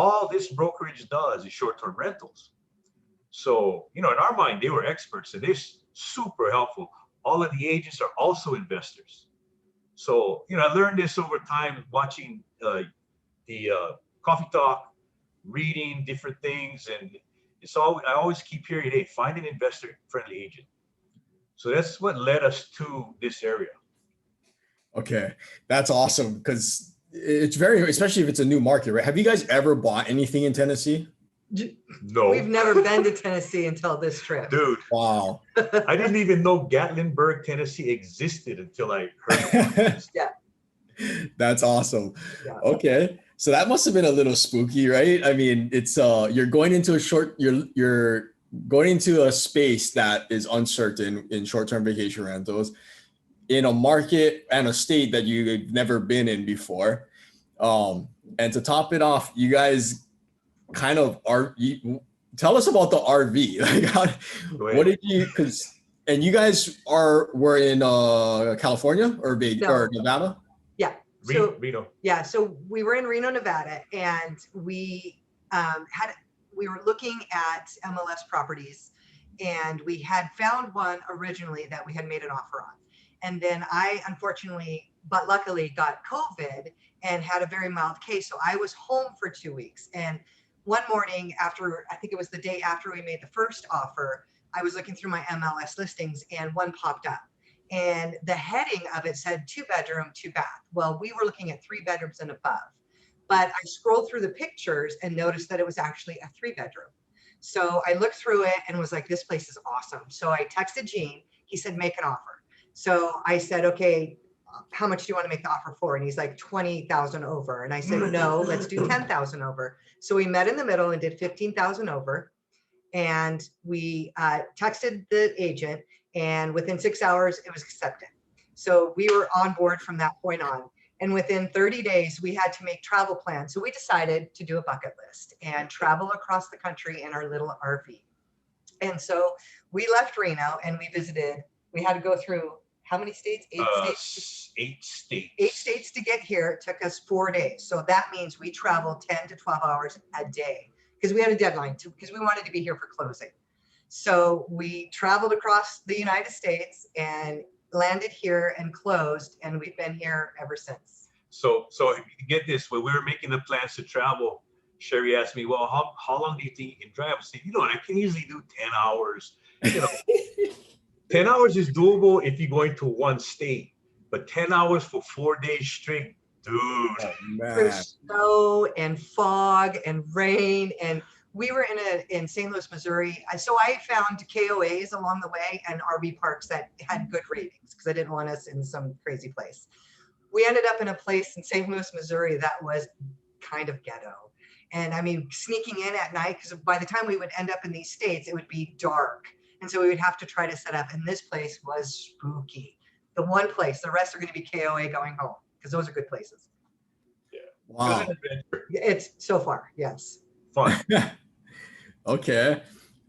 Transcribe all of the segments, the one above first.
all this brokerage does is short-term rentals. So, in our mind, they were experts and they're super helpful. All of the agents are also investors. So, I learned this over time watching the coffee talk, reading different things. And I always keep hearing, hey, find an investor-friendly agent. So that's what led us to this area. Okay, that's awesome because it's very, especially if it's a new market, right? Have you guys ever bought anything in Tennessee? No. We've never been to Tennessee until this trip. Dude. Wow. I didn't even know Gatlinburg, Tennessee existed until I heard about this. Yeah. That's awesome. Yeah. Okay. So that must have been a little spooky, right? I mean, it's you're going into you're going into a space that is uncertain in short-term vacation rentals in a market and a state that you've never been in before. And to top it off, you guys kind of tell us about the RV. Like, what did you, and you guys were in California or Nevada? Yeah. Reno. Yeah. So we were in Reno, Nevada, and we were looking at MLS properties, and we had found one originally that we had made an offer on. And then I unfortunately, but luckily, got COVID and had a very mild case. So I was home for 2 weeks. And one morning after, I think it was the day after we made the first offer, I was looking through my MLS listings and one popped up. And the heading of it said 2-bedroom, 2-bath. Well, we were looking at 3 bedrooms and above. But I scrolled through the pictures and noticed that it was actually a 3-bedroom. So I looked through it and was like, this place is awesome. So I texted Gene. He said, make an offer. So I said, okay, how much do you want to make the offer for? And he's like, 20,000 over. And I said, no, let's do 10,000 over. So we met in the middle and did 15,000 over. And we texted the agent, and within 6 hours, it was accepted. So we were on board from that point on. And within 30 days, we had to make travel plans. So we decided to do a bucket list and travel across the country in our little RV. And so we left Reno and we visited. We had to go through how many states? 8 states? 8 states. 8 states to get here. It took us 4 days. So that means we traveled 10 to 12 hours a day because we had a deadline because we wanted to be here for closing. So we traveled across the United States and landed here and closed, and we've been here ever since. So get this, when we were making the plans to travel, Sheri asked me, well, how long do you think you can drive? I said, I can easily do 10 hours. 10 hours is doable if you're going to one state, but 10 hours for 4 days straight, dude. Oh, Through snow and fog and rain, and we were in St. Louis, Missouri. So I found KOAs along the way and RV parks that had good ratings because I didn't want us in some crazy place. We ended up in a place in St. Louis, Missouri that was kind of ghetto. And I mean, sneaking in at night, because by the time we would end up in these states, it would be dark. And so we would have to try to set up. And this place was spooky. The one place, the rest are going to be KOA going home because those are good places. Yeah. Wow. It's so far, yes. Fun. Okay.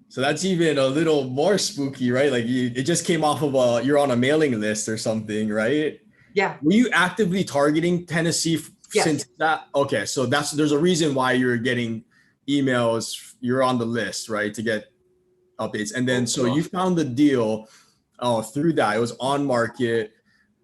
So that's even a little more spooky, right? Like it just came off of you're on a mailing list or something, right? Yeah. Were you actively targeting Tennessee since that? Okay. So there's a reason why you're getting emails. You're on the list, right? To get updates. And then, so you found the deal through that. It was on market,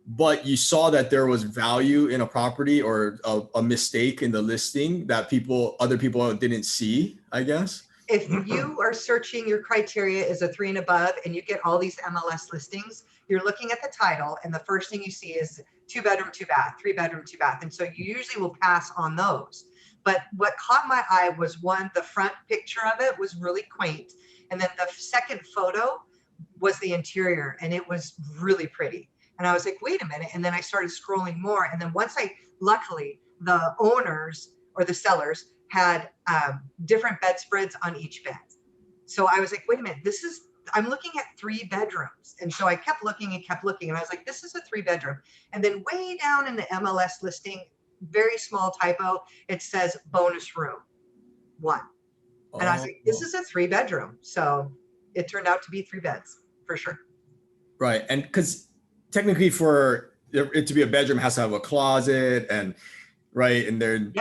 but you saw that there was value in a property or a mistake in the listing that other people didn't see, I guess. If you are searching, your criteria is a 3 and above, and you get all these MLS listings, you're looking at the title, and the first thing you see is 2-bedroom, 2-bath, 3-bedroom, 2-bath. And so you usually will pass on those. But what caught my eye was the front picture of it was really quaint. And then the second photo was the interior, and it was really pretty. And I was like, wait a minute. And then I started scrolling more. And then luckily, the owners or the sellers had different bedspreads on each bed. So I was like, wait a minute, I'm looking at 3 bedrooms. And so I kept looking. And I was like, this is a 3-bedroom. And then way down in the MLS listing, very small typo, it says bonus room 1. And I was like, this is a 3-bedroom. So it turned out to be 3 beds for sure. Right. And because technically for it to be a bedroom, it has to have a closet and right. And they're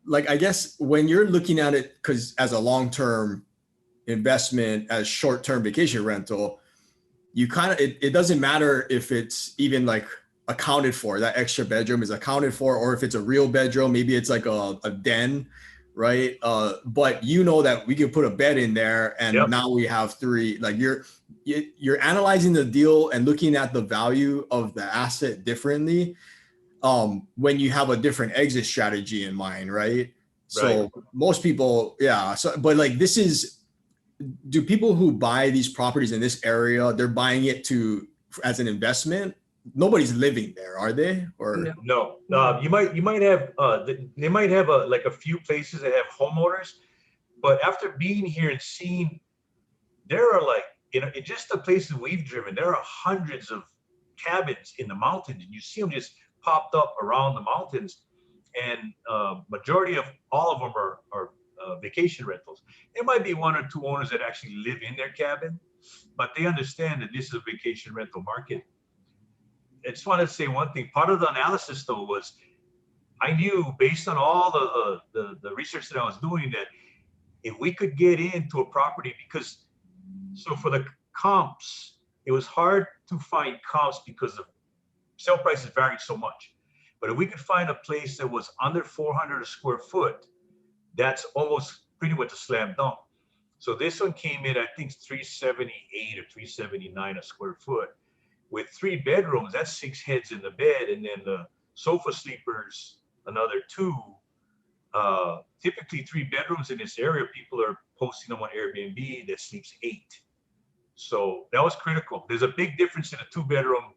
like, I guess when you're looking at it, because as a long-term investment, as short-term vacation rental, you kind of, it doesn't matter if it's even like accounted for, that extra bedroom is accounted for, or if it's a real bedroom, maybe it's like a den, right? But you know that we can put a bed in there, and Yep. now we have three. Like you're analyzing the deal and looking at the value of the asset differently when you have a different exit strategy in mind, right? So Right. most people, yeah. So, but like this is, do people who buy these properties in this area, they're buying it to as an investment? Nobody's living there, are they? Or No. No, you might have they might have like a few places that have homeowners, but after being here and seeing, there are like in just the places we've driven, there are hundreds of cabins in the mountains, and you see them just popped up around the mountains, and majority of all of them are vacation rentals. There might be one or two owners that actually live in their cabin, but they understand that this is a vacation rental market. I just want to say one thing. Part of the analysis, though, was I knew based on all the research that I was doing that if we could get into a property, because so for the comps, it was hard to find comps because the sale prices varied so much. But if we could find a place that was under 400 a square foot, that's almost pretty much a slam dunk. So this one came in, I think, 378 or 379 a square foot. With 3 bedrooms, that's 6 heads in the bed, and then the sofa sleepers, another 2. Typically 3 bedrooms in this area, people are posting them on Airbnb that sleeps 8. So that was critical. There's a big difference in a 2-bedroom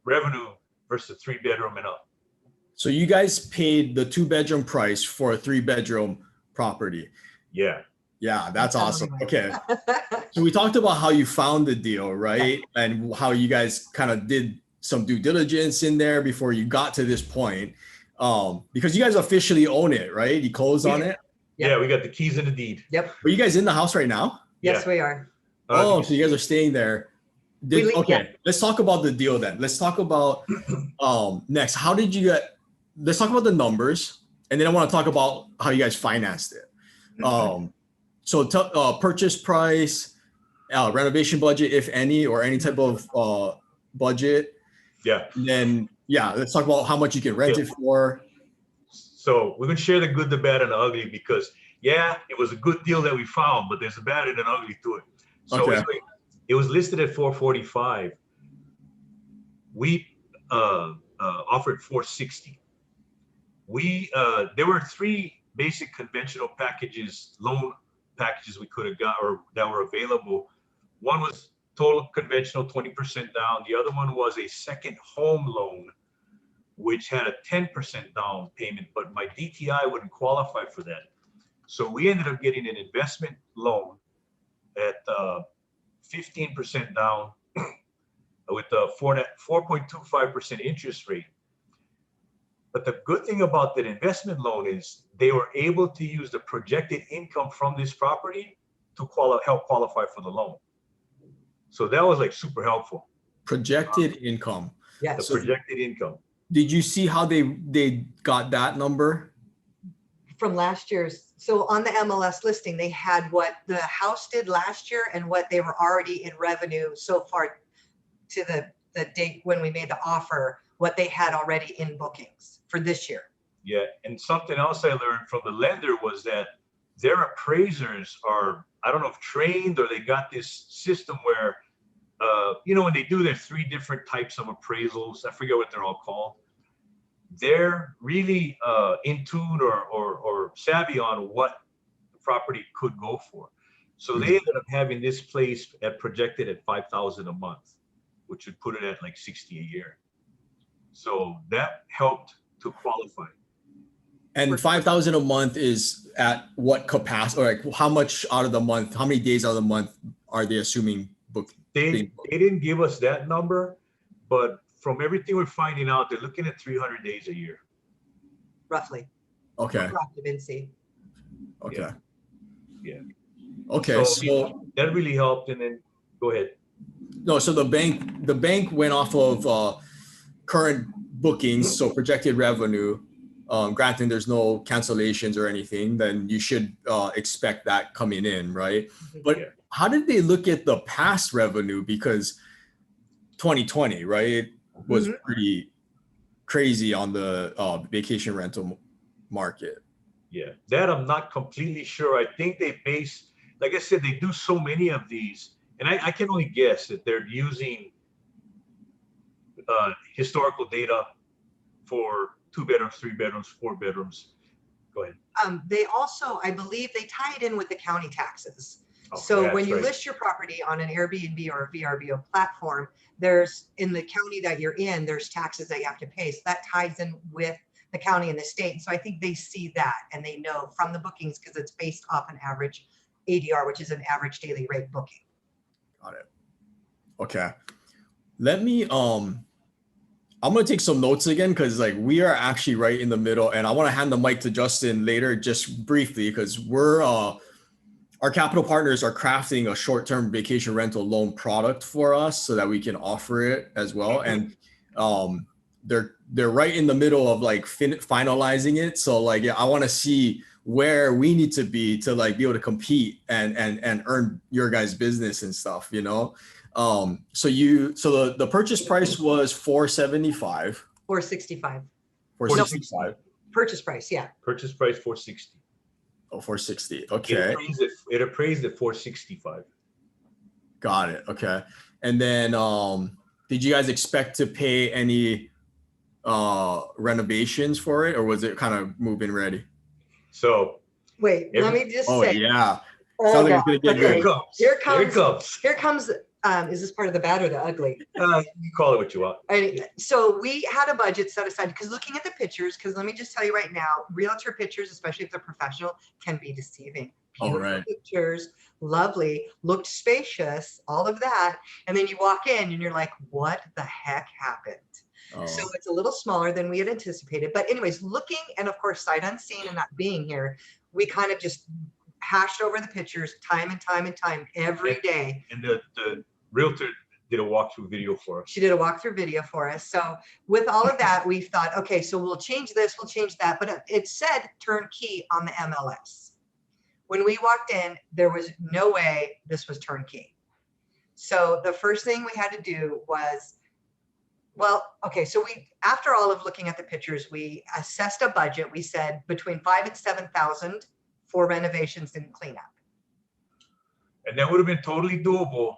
revenue versus 3-bedroom and up. so you guys paid the 2-bedroom price for a 3-bedroom property. Yeah. Yeah, that's awesome. Okay. So we talked about how you found the deal, right? And how you guys kind of did some due diligence in there before you got to this point. Because you guys officially own it, right? You closed on it. Yep. Yeah, we got the keys and the deed. Yep. Are you guys in the house right now? Yes, Yeah. we are. Oh, so you guys are staying there. Okay, yeah. let's talk about the deal then. Let's talk about next. How did you get? Let's talk about the numbers, and then I want to talk about how you guys financed it. So purchase price, renovation budget, if any, or any type of budget. Yeah. And then let's talk about how much you can rent it for. So we're gonna share the good, the bad, and the ugly, because it was a good deal that we found, but there's a bad and an ugly to it. So Okay. it was listed at 445. We offered 460. There were 3 basic conventional loan packages we could have got or that were available. One was total conventional, 20% down. The other one was a second home loan, which had a 10% down payment, but my DTI wouldn't qualify for that. So we ended up getting an investment loan at 15% down with a 4.25% interest rate. But the good thing about that investment loan is they were able to use the projected income from this property to help qualify for the loan. So that was like super helpful. Projected income. Yes. The So projected income. did you see how they got that number? From last year's. So on the MLS listing, they had what the house did last year and what they were already in revenue so far to the date when we made the offer, what they had already in bookings for this year. Yeah, and something else I learned from the lender was that their appraisers are, I don't know if trained or they got this system where, when they do their 3 different types of appraisals, I forget what they're all called. They're really in tune or savvy on what the property could go for. So they ended up having this place projected at $5,000 a month, which would put it at like 60 a year. So that helped to qualify. And 5,000 a month is at what capacity, or like how much out of the month, how many days out of the month are they assuming booked? They didn't give us that number, but from everything we're finding out, they're looking at 300 days a year. Roughly. Okay. For occupancy. Okay. Yeah. Okay. So that really helped. And then go ahead. No, so the bank went off of current bookings, so projected revenue, granted there's no cancellations or anything, then you should expect that coming in, right? But how did they look at the past revenue? Because 2020, right, was pretty crazy on the vacation rental market. Yeah, that I'm not completely sure. I think they base, like I said, they do so many of these, and I can only guess that they're using historical data for 2 bedrooms, 3 bedrooms, 4 bedrooms. Go ahead. They also, I believe, they tie it in with the county taxes. Oh, So when you list your property on an Airbnb or a VRBO platform, there's in the county that you're in, there's taxes that you have to pay. So that ties in with the county and the state. And so I think they see that and they know from the bookings because it's based off an average ADR, which is an average daily rate booking. Got it. Okay. Let me I'm gonna take some notes again because like we are actually right in the middle, and I want to hand the mic to Justin later just briefly because we're our capital partners are crafting a short-term vacation rental loan product for us so that we can offer it as well. And they're right in the middle of like finalizing it. So like, yeah, I want to see where we need to be to like be able to compete and earn your guys' business and stuff, you know? So the purchase price was $475. $465. $465. Purchase price, yeah. Purchase price $460. Oh, $460. Okay. It appraised at $465. Got it. Okay. And then did you guys expect to pay any renovations for it, or was it kind of move-in ready? So wait, let me just say. Yeah. Oh, Sounds like it's gonna get good. Here comes. Is this part of the bad or the ugly? You call it what you want. So we had a budget set aside because looking at the pictures, because let me just tell you right now, realtor pictures, especially if they're professional, can be deceiving. Beautiful pictures, lovely, looked spacious, all of that. And then you walk in and you're like, what the heck happened? So it's a little smaller than we had anticipated. But anyways, looking and of course, sight unseen and not being here, we kind of just hashed over the pictures time and time and time every day. And the realtor did a walkthrough video for us. She did a walkthrough video for us. So with all of that, we thought, okay, so we'll change this, we'll change that. But it said turnkey on the MLS. When we walked in, there was no way this was turnkey. So the first thing we had to do was, well, okay, so after all of looking at the pictures, we assessed a budget. We said between $5,000 and $7,000 for renovations and cleanup. And that would have been totally doable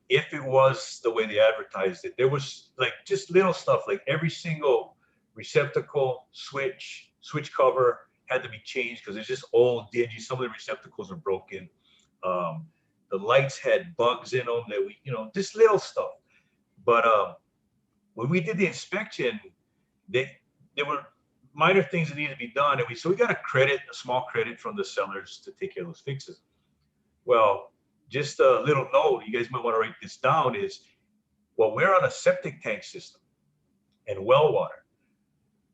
if it was the way they advertised it. There was like just little stuff, like every single receptacle, switch cover had to be changed because it's just old, dingy. Some of the receptacles are broken. The lights had bugs in them that just little stuff. But when we did the inspection, there were minor things that needed to be done. And we got a small credit from the sellers to take care of those fixes. Well, just a little note, you guys might want to write this down, is, well, we're on a septic tank system and well water.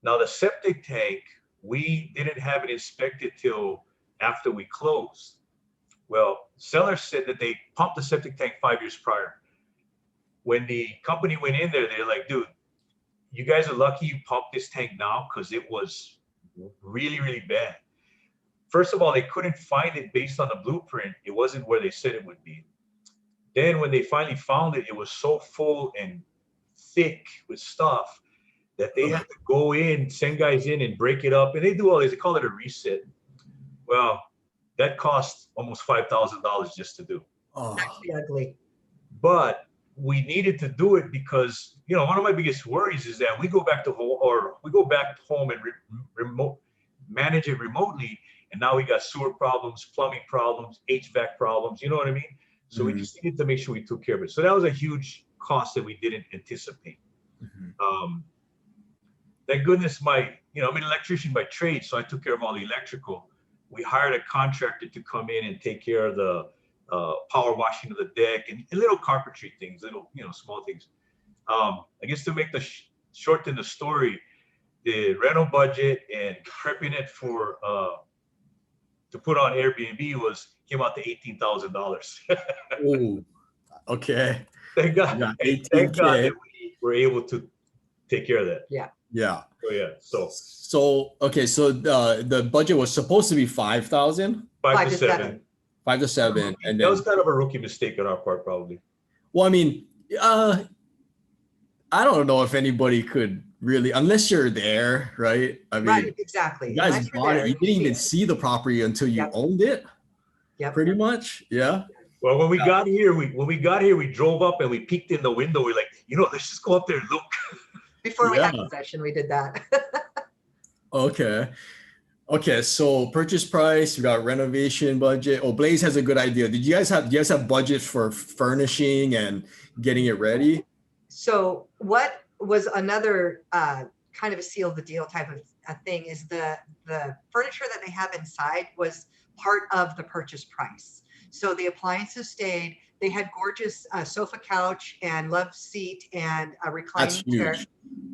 Now the septic tank, we didn't have it inspected till after we closed. Well, sellers said that they pumped the septic tank 5 years prior. When the company went in there, they're like, dude, you guys are lucky you pumped this tank now because it was really, really bad. First of all, they couldn't find it based on the blueprint. It wasn't where they said it would be. Then when they finally found it, it was so full and thick with stuff that they had to go in, send guys in and break it up. And they do all this, they call it a reset. Well, that cost almost $5,000 just to do. Actually ugly. But we needed to do it because, one of my biggest worries is that we go back home and manage it remotely. And now we got sewer problems, plumbing problems, HVAC problems, you know what I mean? So we just needed to make sure we took care of it. So that was a huge cost that we didn't anticipate. Thank goodness I'm an electrician by trade, so I took care of all the electrical. We hired a contractor to come in and take care of the power washing of the deck and little carpentry things, little, small things. I guess to make shorten the story, the rental budget and prepping it for to put on Airbnb came out to $18,000. Oh, okay. Thank God that we were able to take care of that. Yeah. Yeah. So yeah, so So okay, so the budget was supposed to be 5,000, 5 to 7. 5 to 7, and That was then kind of a rookie mistake on our part, probably. well, I mean, I don't know if anybody could really, unless you're there, right? I Right, mean, you exactly. guys Unless you're bought it, there, you you didn't see even it. see the property until you Yep. owned it, Yep. pretty much. Yeah. Well, when we Yeah. got here, we drove up and we peeked in the window. We're like, let's just go up there and look. Before we Yeah. had possession, we did that. Okay. Okay. So purchase price, we got renovation budget. Oh, Blaze has a good idea. Do you guys have budget for furnishing and getting it ready? So what was another kind of a seal of the deal type of a thing is the furniture that they have inside was part of the purchase price. So the appliances stayed. They had gorgeous sofa couch and love seat and a That's reclining chair. huge.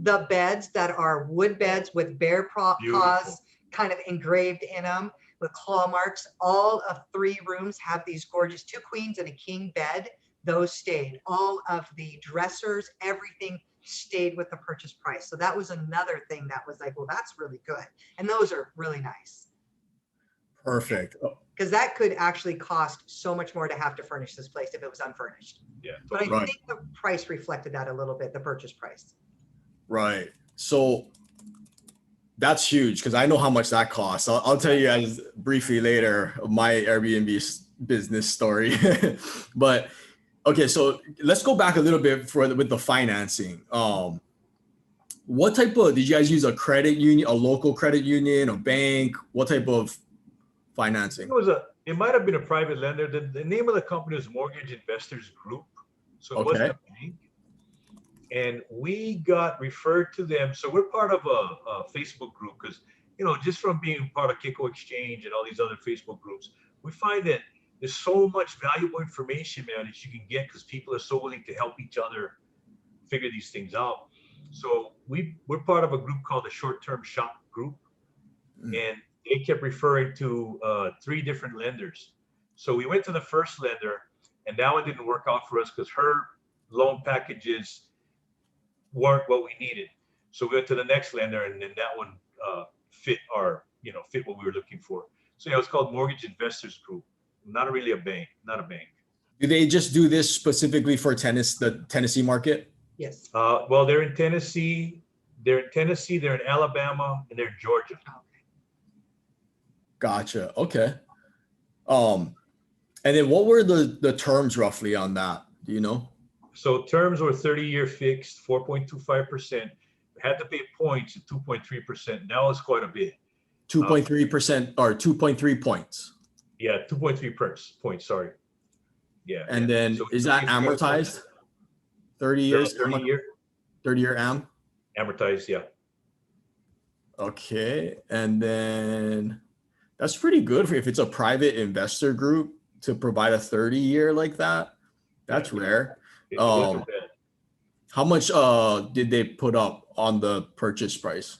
The beds that are wood beds with bear paws Beautiful. kind of engraved in them with claw marks. All of 3 rooms have these gorgeous 2 queens and a king bed. Those stayed. All of the dressers, everything stayed with the purchase price. So that was another thing that was like, well, that's really good. And those are really nice. Perfect. Because that could actually cost so much more to have to furnish this place if it was unfurnished. Yeah, But I Right. think the price reflected that a little bit, the purchase price. Right. So that's huge because I know how much that costs. I'll tell you guys briefly later my Airbnb business story. But okay, so let's go back a little bit with the financing. What type of did you guys use a credit union, a local credit union, a bank? What type of financing? It might have been a private lender. The name of the company was Mortgage Investors Group. So it wasn't Okay. a bank. And we got referred to them. So we're part of a Facebook group because, just from being part of Kiko Exchange and all these other Facebook groups, we find that there's so much valuable information, man, that you can get because people are so willing to help each other figure these things out. So we're part of a group called the Short-Term Shop Group. And they kept referring to 3 different lenders. So we went to the first lender, and that one didn't work out for us because her loan packages weren't what we needed. So we went to the next lender, and then that one fit what we were looking for. So yeah, it was called Mortgage Investors Group. Not really a bank, not a bank. Do they just do this specifically for the Tennessee market? Yes. Well, they're in Tennessee, they're in Alabama, and they're in Georgia. Gotcha. Okay. And then what were the terms roughly on that? Do you know? So terms were 30-year fixed, 4.25%. Had to pay points at 2.3%. That was quite a bit. 2.3% or 2.3 points. Yeah, 2.3 points. Sorry. Yeah. And then So is that amortized? 30 years? 30-year am? Amortized, yeah. Okay. And then that's pretty good if it's a private investor group to provide a 30-year like that. That's rare. It wasn't bad. How much did they put up on the purchase price?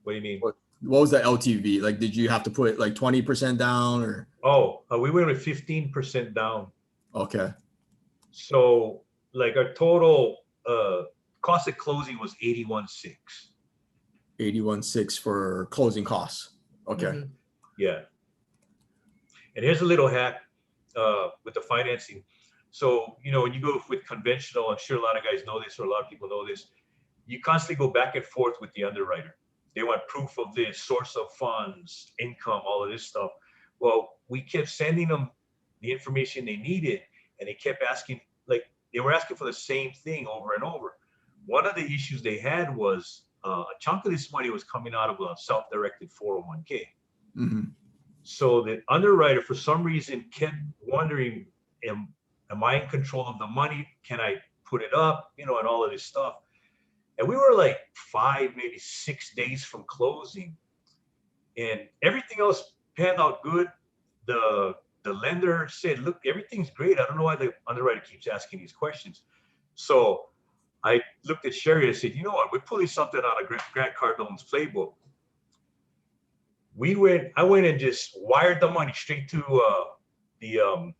What do you mean? What was the LTV? Like, did you have to put like 20% down or? Oh, we went with 15% down. Okay. So like our total cost of closing was 81.6. 81.6 for closing costs. Okay. Mhm. Yeah. And here's a little hack with the financing. So, when you go with conventional, I'm sure a lot of guys know this, or a lot of people know this, you constantly go back and forth with the underwriter. They want proof of this, source of funds, income, all of this stuff. Well, we kept sending them the information they needed, and they kept asking, they were asking for the same thing over and over. One of the issues they had was a chunk of this money was coming out of a self-directed 401k. Mm-hmm. So the underwriter, for some reason, kept wondering, am I in control of the money? Can I put it up? And all of this stuff. And we were like 5, maybe 6 days from closing, and everything else panned out good. The lender said, look, everything's great. I don't know why the underwriter keeps asking these questions. So I looked at Sheri and said, you know what? We're pulling something out of Grant Cardone's playbook. I went and just wired the money straight to the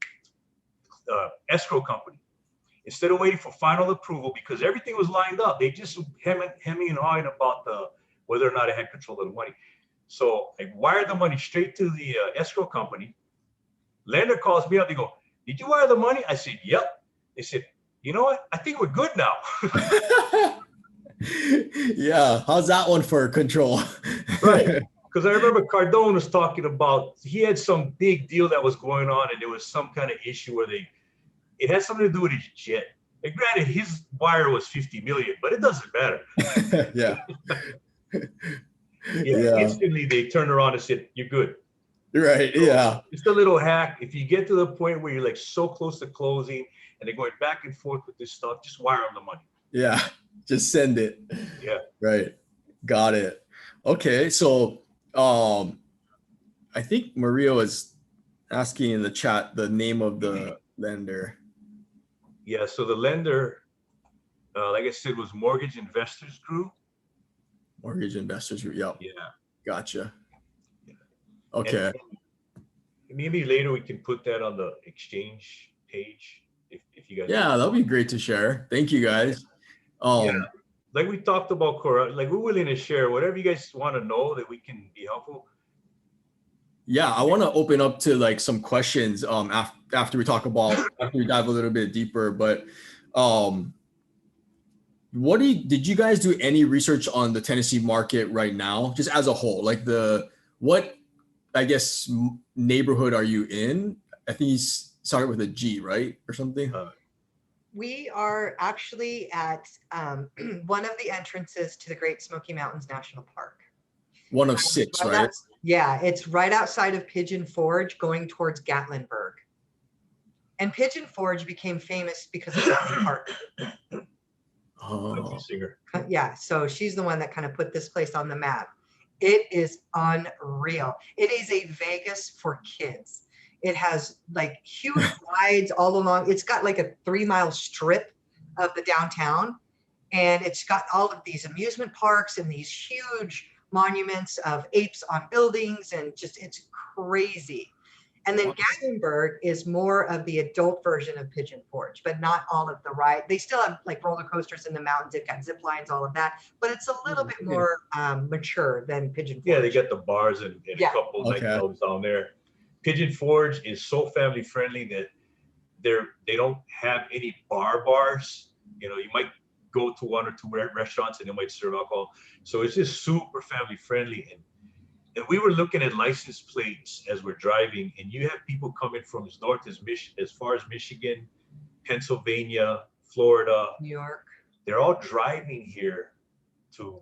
escrow company. instead of waiting for final approval, because everything was lined up, they just hemming and hawing about whether or not I had control of the money. So I wired the money straight to the escrow company. Lender calls me up. They go, "Did you wire the money?" I said, "Yep." They said, "You know what? I think we're good now." Yeah, how's that one for control? Right. Because I remember Cardone was talking about, he had some big deal that was going on, and there was some kind of issue where it had something to do with his jet. And granted, his wire was 50 million, but it doesn't matter. Yeah. Yeah. Instantly they turned around and said, "You're good." Right. So yeah. it's a little hack. If you get to the point where you're like so close to closing and they're going back and forth with this stuff, just wire them the money. Yeah. Just send it. Yeah. Right. Got it. Okay. So I think Maria was asking in the chat the name of the lender. Yeah. So the lender, like I said, was Mortgage Investors Group. Mortgage Investors Group. Yep. Yeah. Gotcha. Okay. And maybe later we can put that on the exchange page if you guys. Yeah, that'd be great to share. Thank you guys. Yeah. Like we talked about, Cora, like we're willing to share whatever you guys want to know that we can be helpful. Yeah, I want to open up to like some questions after we dive a little bit deeper. But did you guys do any research on the Tennessee market right now, just as a whole? Like what I guess neighborhood are you in? I think he's started with a G, right, or something. We are actually at one of the entrances to the Great Smoky Mountains National Park. One of six, right? Yeah, it's right outside of Pigeon Forge going towards Gatlinburg. And Pigeon Forge became famous because of Dolly Parton. Oh. Singer. Yeah, so she's the one that kind of put this place on the map. It is unreal. It is a Vegas for kids. It has like huge rides all along. It's got like a 3-mile strip of the downtown, and it's got all of these amusement parks and these huge monuments of apes on buildings, and just it's crazy. And then Gatlinburg is more of the adult version of Pigeon Forge, but not all of the ride. They still have like roller coasters in the mountains. They've got zip lines, all of that, but it's a little bit more mature than Pigeon Forge. Yeah, they got the bars and a couple nightclubs down there. Pigeon Forge is so family friendly that they don't have any bars. You know, you might go to 1 or 2 restaurants and they might serve alcohol. So it's just super family friendly. And we were looking at license plates as we're driving, and you have people coming from as north as far as Michigan, Pennsylvania, Florida, New York. They're all driving here to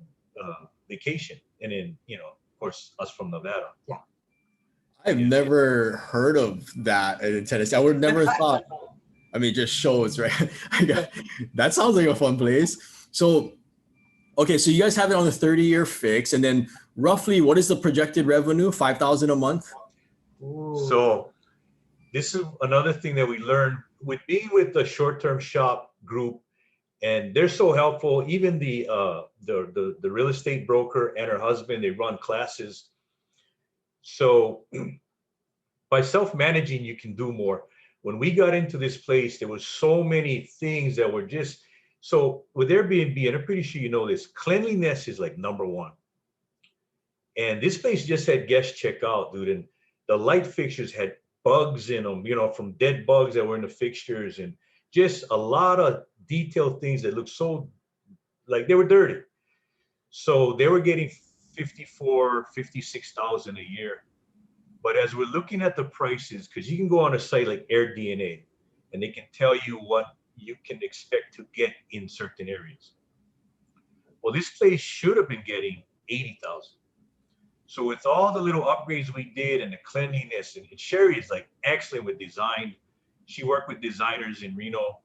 vacation. And then, of course, us from Nevada. Yeah. I've never heard of that in Tennessee. I would have never thought. I mean, just shows, right? That sounds like a fun place. So, okay, so you guys have it on the 30-year fix, and then roughly, what is the projected revenue? $5,000 a month. Ooh. So, this is another thing that we learned with being with the short-term shop group, and they're so helpful. Even the real estate broker and her husband, they run classes. So by self-managing, you can do more. When we got into this place, there was so many things that were just, so with Airbnb, and I'm pretty sure you know this, cleanliness is like number one. And this place just had guest check out, dude. And the light fixtures had bugs in them, from dead bugs that were in the fixtures, and just a lot of detailed things that looked so like they were dirty. So they were getting $56,000 a year. But as we're looking at the prices, because you can go on a site like AirDNA and they can tell you what you can expect to get in certain areas. Well, this place should have been getting $80,000. So with all the little upgrades we did and the cleanliness, and Sheri is like excellent with design. She worked with designers in Reno.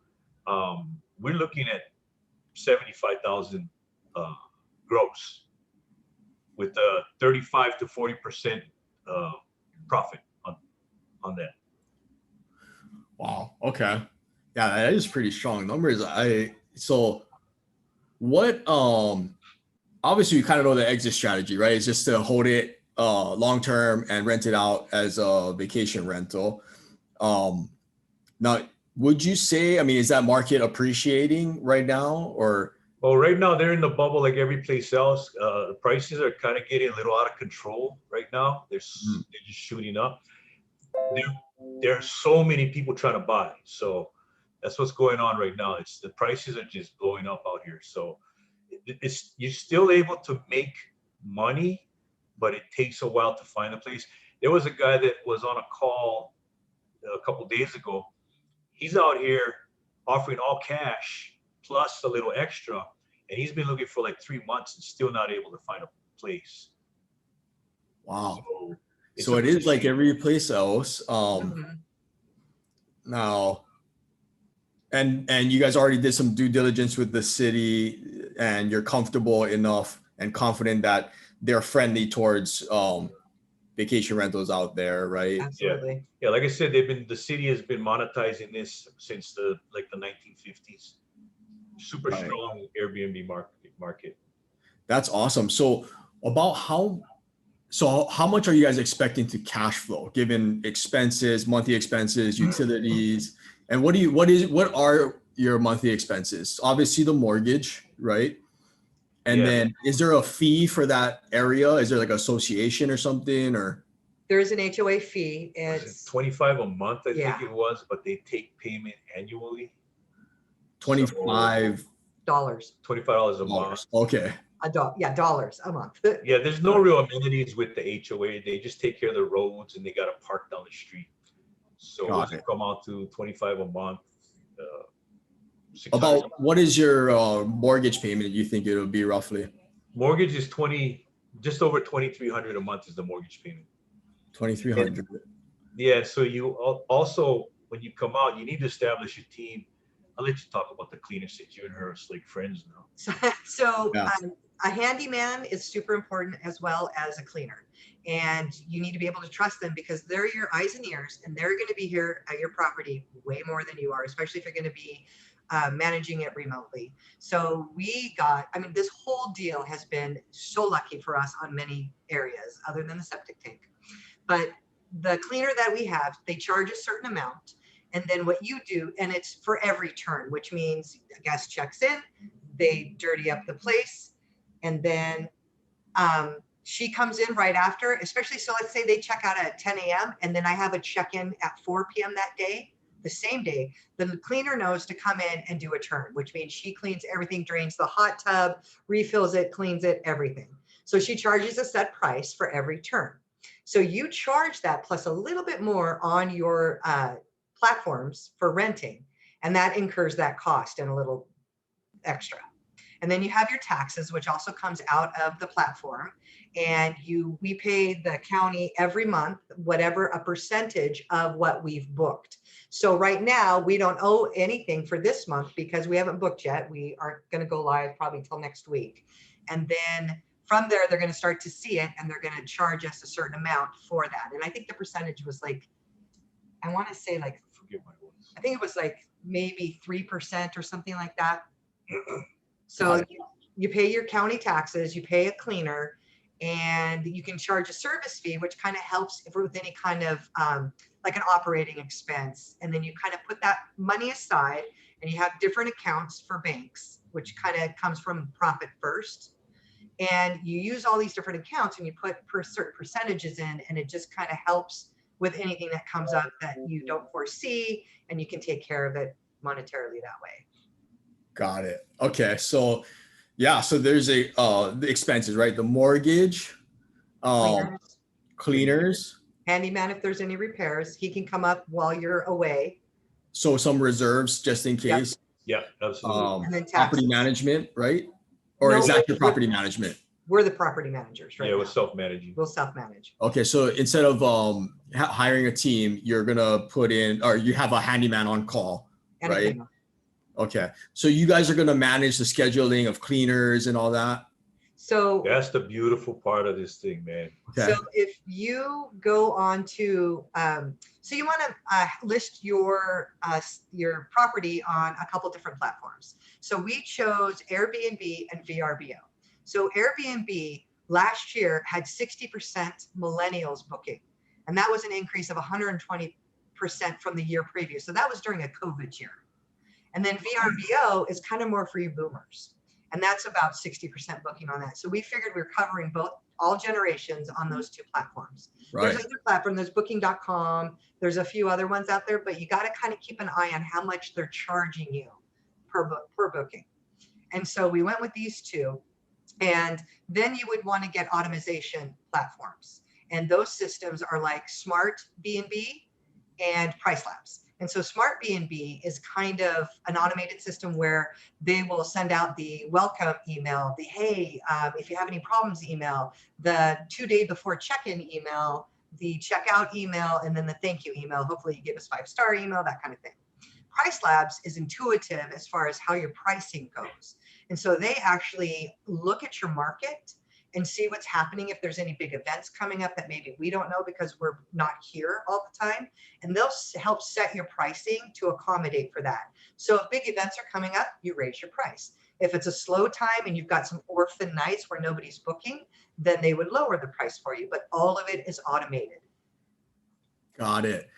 We're looking at 75,000 gross with a 35 to 40% profit on that. Wow. Okay. Yeah, that is pretty strong numbers. So what obviously you kind of know the exit strategy, right? It's just to hold it long term and rent it out as a vacation rental. Now would you say, I mean, is that market appreciating right now or? Well, right now they're in the bubble like every place else. The prices are kind of getting a little out of control right now. They're just shooting up. There, there are so many people trying to buy. So that's what's going on right now. It's the prices are just blowing up out here. So it's you're still able to make money, but it takes a while to find a place. There was a guy that was on a call a couple days ago. He's out here offering all cash plus a little extra, and he's been looking for like 3 months and still not able to find a place. Wow. So it's So a it is like every place else. Mhm. Now, and you guys already did some due diligence with the city, and you're comfortable enough and confident that they're friendly towards vacation rentals out there, right? Absolutely. yeah. Like I said, the city has been monetizing this since the 1950s. Super Right. strong Airbnb market. That's awesome. So about how much are you guys expecting to cash flow given expenses, monthly expenses, utilities, and what are your monthly expenses? Obviously the mortgage, right? And Yeah, then is there a fee for that area? Is there like association or something or There is an HOA fee. was it It's 25 a month? I yeah, think it was, but they take payment annually. So $25? dollars. $25 a month. Okay. Yeah, dollars a month. Yeah, there's no real amenities with the HOA. They just take care of the roads and they got to park down the street. So Got it'll it. come out to 25 a month, 600. About what is your mortgage payment you think it'll be roughly? Mortgage is 20, just over 2,300 a month is the mortgage payment. 2300. Yeah, so you also, when you come out, you need to establish a team. I'll let you talk about the cleaner since you and her are like friends now. So Yeah. a handyman is super important as well as a cleaner. And you need to be able to trust them because they're your eyes and ears and they're going to be here at your property way more than you are, especially if you're going to be managing it remotely. So I mean, this whole deal has been so lucky for us on many areas other than the septic tank. But the cleaner that we have, they charge a certain amount. And then what you do, and it's for every turn, which means a guest checks in, they dirty up the place, and then she comes in right after, especially, so let's say they check out at 10 a.m. and then I have a check-in at 4 p.m. that day, the same day, the cleaner knows to come in and do a turn, which means she cleans everything, drains the hot tub, refills it, cleans it, everything. So she charges a set price for every turn. So you charge that plus a little bit more on your platforms for renting, and that incurs that cost and a little extra. And then you have your taxes, which also comes out of the platform. And we pay the county every month, whatever a percentage of what we've booked. So right now we don't owe anything for this month because we haven't booked yet. We aren't going to go live probably till next week. And then from there, they're going to start to see it and they're going to charge us a certain amount for that. And I think the percentage was like, I want to say like, Forget my voice. I think it was like maybe 3% or something like that. So you pay your county taxes, you pay a cleaner, and you can charge a service fee, which kind of helps with any kind of like an operating expense. And then you kind of put that money aside and you have different accounts for banks, which kind of comes from profit first. And you use all these different accounts and you put certain percentages in, and it just kind of helps with anything that comes up that you don't foresee, and you can take care of it monetarily that way. Got it. Okay. So yeah, so there's the expenses, right? The mortgage, cleaners. Handyman, if there's any repairs, he can come up while you're away. So some reserves just in Yep. case. Yeah, absolutely. And then Property taxes. management, right? Or No, is that your property management? We're the property managers, right? Yeah, now. we're self-managing. We'll self-manage. Okay, so instead of hiring a team, you're gonna put in, or you have a handyman on call, And a right? cleaner. Okay, so you guys are gonna manage the scheduling of cleaners and all that. So That's the beautiful part of this thing, man. Okay. So if you go on to, so you want to list your property on a couple different platforms. So we chose Airbnb and VRBO. So Airbnb last year had 60% millennials booking, and that was an increase of 120 from the year previous. So that was during a COVID year. And then VRBO is kind of more for you boomers. And that's about 60% booking on that. So we figured we were covering all generations on those two platforms. Right. There's other platforms, there's booking.com, there's a few other ones out there, but you got to kind of keep an eye on how much they're charging you per booking. And so we went with these two. And then you would want to get automation platforms. And those systems are like Smart B&B and Price Labs. And so Smart B&B is kind of an automated system where they will send out the welcome email, the hey, if you have any problems email, the 2 day before check-in email, the checkout email, and then the thank you email. Hopefully you give us 5-star email, that kind of thing. Price Labs is intuitive as far as how your pricing goes. And so they actually look at your market and see what's happening, if there's any big events coming up that maybe we don't know because we're not here all the time. And they'll help set your pricing to accommodate for that. So if big events are coming up, you raise your price. If it's a slow time and you've got some orphan nights where nobody's booking, then they would lower the price for you. But all of it is automated. Got it.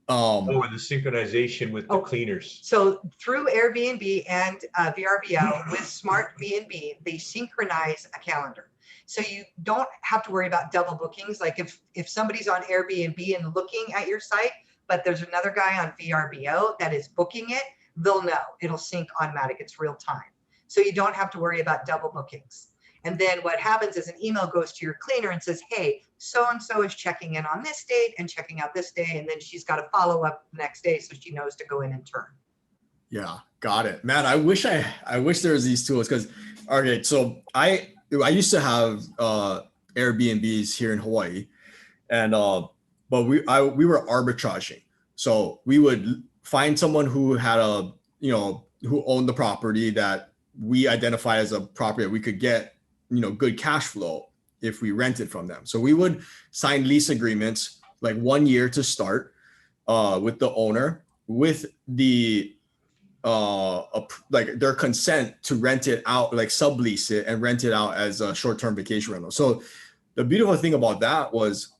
With the synchronization with the cleaners. So through Airbnb and VRBO with Smart B&B, they synchronize a calendar. So you don't have to worry about double bookings. Like if somebody's on Airbnb and looking at your site, but there's another guy on VRBO that is booking it, they'll know. It'll sync automatic. It's real time. So you don't have to worry about double bookings. And then what happens is an email goes to your cleaner and says, hey, so-and-so is checking in on this date and checking out this day. And then she's got to follow up the next day so she knows to go in and turn. Yeah, got it. Man, I wish there was these tools because, okay, so I used to have Airbnbs here in Hawaii, and but we were arbitraging. So we would find someone who had who owned the property that we identify as a property that we could get good cash flow if we rented from them. So we would sign lease agreements like 1 year to start with the owner, with the like their consent to rent it out, like sublease it and rent it out as a short-term vacation rental. So the beautiful thing about that was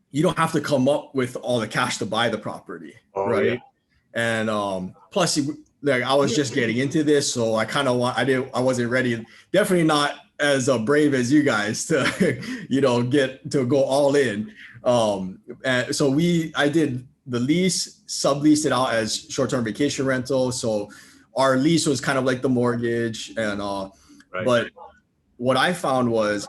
you don't have to come up with all the cash to buy the property, right? Yeah. And plus, like I was just getting into this, so I kind of I wasn't ready. Definitely not as brave as you guys to get to go all in. And so I did the lease, subleased it out as short-term vacation rental. So our lease was kind of like the mortgage, and right. But what I found was